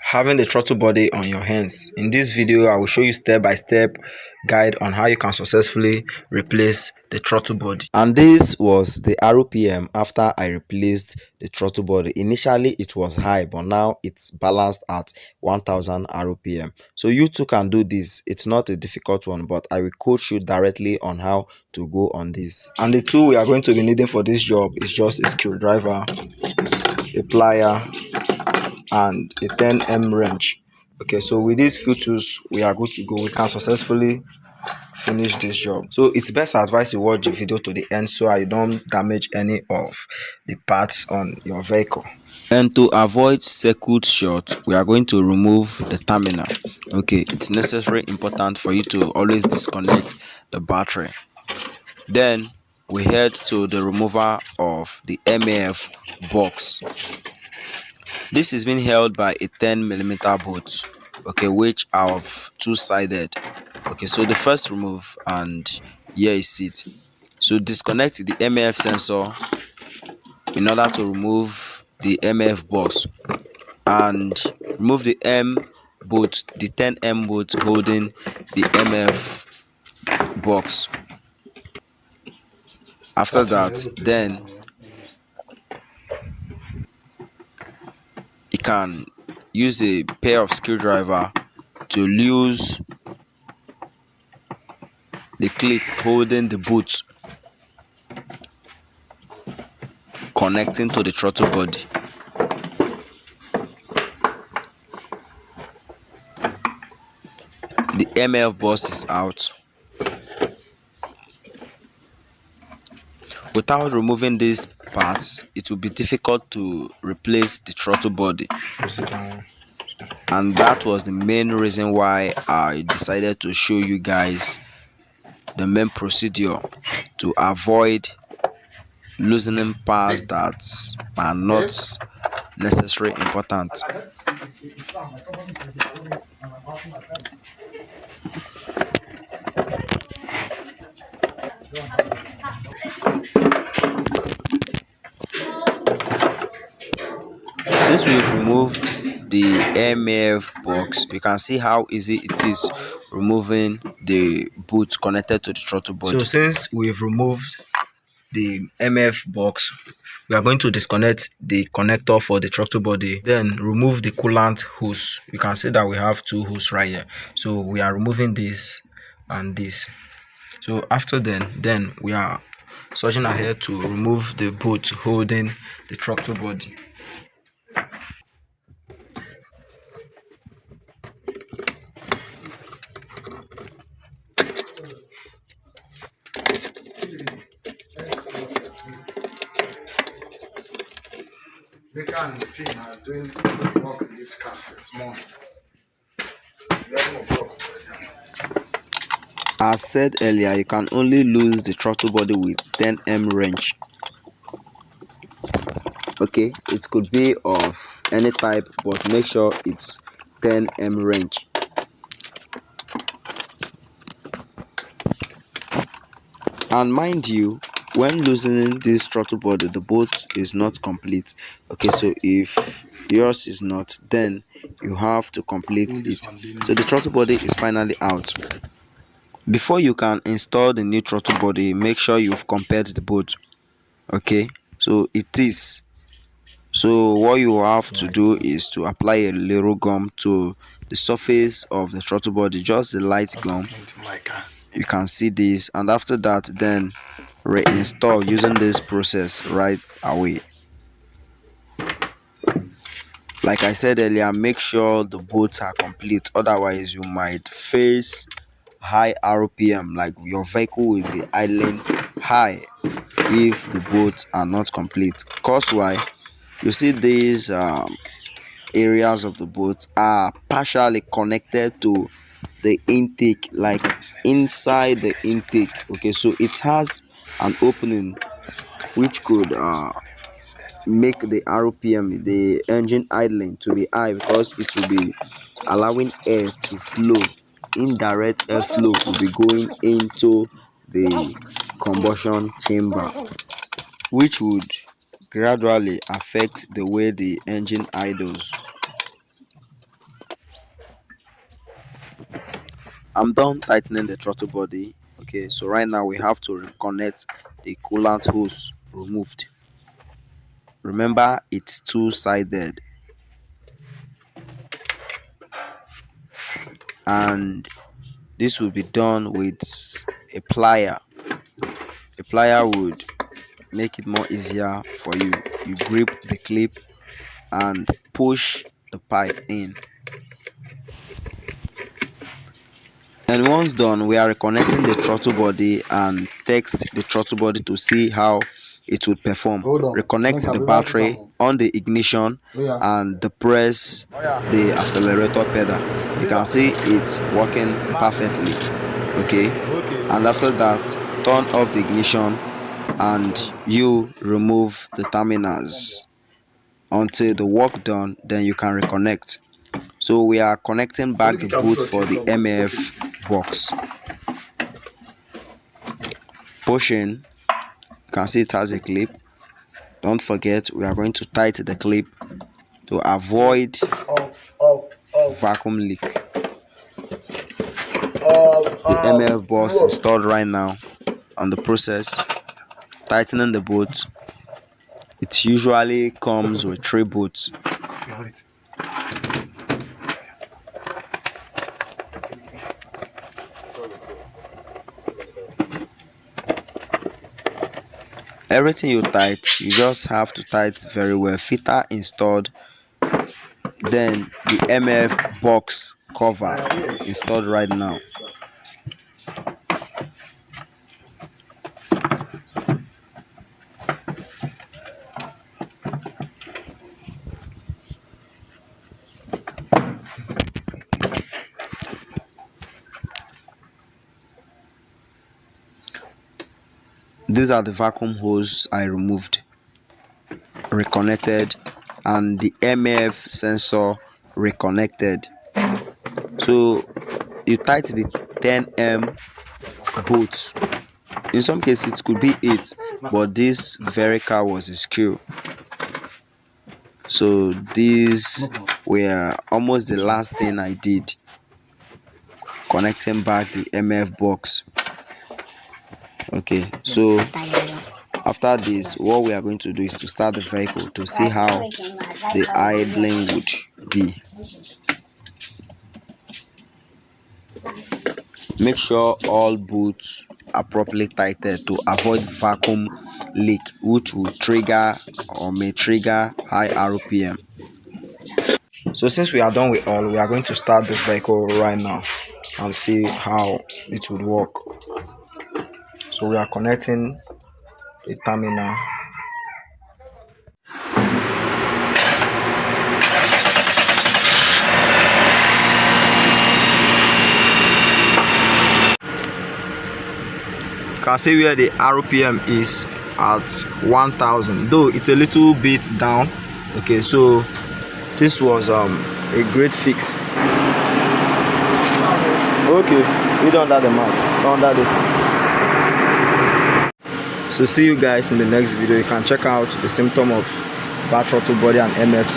having the throttle body on your hands. In this video, I will show you step-by-step guide on how you can successfully replace the throttle body. And this was the RPM after I replaced the throttle body. Initially it was high, but now it's balanced at 1000 RPM. So you too can do this. It's not a difficult one, but I will coach you directly on how to go on this. And the tool we are going to be needing for this job is just a screwdriver, a plier, and a 10mm wrench. Okay, so with these few tools we are good to go. We can successfully finish this job. So it's best advised you watch the video to the end so you don't damage any of the parts on your vehicle. And to avoid circuit short, we are going to remove the terminal. Okay, it's necessary important for you to always disconnect the battery. Then we head to the remover of the MAF box. This is being held by a 10mm bolt, okay, which are two-sided. Okay, so the first remove, and here is it. So disconnect the MAF sensor in order to remove the MAF box, and remove the M bolt, the 10M bolt holding the MAF box. After that, then you can use a pair of screwdriver to loose the clip holding the boot connecting to the throttle body. The MAF box is out. Without removing these parts, it will be difficult to replace the throttle body. And that was the main reason why I decided to show you guys the main procedure to avoid loosening parts that are not necessarily important. Since we've removed the MAF box, you can see how easy it is removing the boot connected to the throttle body. So since we've removed the MAF box, we are going to disconnect the connector for the throttle body, then remove the coolant hose. You can see that we have two hoses right here, so we are removing this and this. So after then we are surging ahead to remove the bolt holding the throttle body. Victor and his team are doing work in this castle this morning. As said earlier, you can only lose the throttle body with 10M wrench. Okay, it could be of any type, but make sure it's 10M wrench. And mind you, when loosening this throttle body, the bolt is not complete. Okay, so if yours is not, then you have to complete it. So the throttle body is finally out. Before you can install the new throttle body, make sure you've compared the bolt. Okay, so it is. So what you have to do is to apply a little gum to the surface of the throttle body, just a light gum. You can see this, and after that, then reinstall using this process right away. Like I said earlier, make sure the bolts are complete, otherwise you might face high RPM, like your vehicle will be idling high if the bolts are not complete. Cause why? You see these areas of the bolt are partially connected to the intake, like inside the intake. Okay, so it has an opening which could make the RPM, the engine idling, to be high, because it will be allowing air to flow. Indirect airflow will be going into the combustion chamber, which would gradually affect the way the engine idles. I'm done tightening the throttle body. Okay, so right now we have to reconnect the coolant hose removed. Remember, it's two-sided, and this will be done with a plier. A plier would make it more easier for you. You grip the clip and push the pipe in. And once done, we are reconnecting the throttle body and test the throttle body to see how it would perform. Reconnect the battery on the ignition and depress the accelerator pedal. You can see it's working perfectly. Okay, and after that, turn off the ignition and you remove the terminals until the work done. Then you can reconnect. So we are connecting back the boot for the MAF box. Pushing, you can see it has a clip. Don't forget, we are going to tighten the clip to avoid vacuum leak. The MAF box installed right now. On the process, tightening the bolt. It usually comes with 3 bolts. Everything you tight, you just have to tight very well. Filter installed, then the MAF box cover installed right now. These are the vacuum hose I removed, reconnected, and the MAF sensor reconnected. So you tighten the 10M bolt. In some cases it could be 8, but this very car was a screw. So these were almost the last thing I did, connecting back the MAF box. Okay, so after this, what we are going to do is to start the vehicle to see how the idling would be. Make sure all boots are properly tightened to avoid vacuum leak, which will trigger or may trigger high RPM. So since we are done with all, we are going to start the vehicle right now and see how it would work. So we are connecting the terminal. You can see where the RPM is at 1000, though it's a little bit down. Okay, so this was a great fix. Okay, read under the mat, under this. So see you guys in the next video. You can check out the symptom of bad throttle body and MAF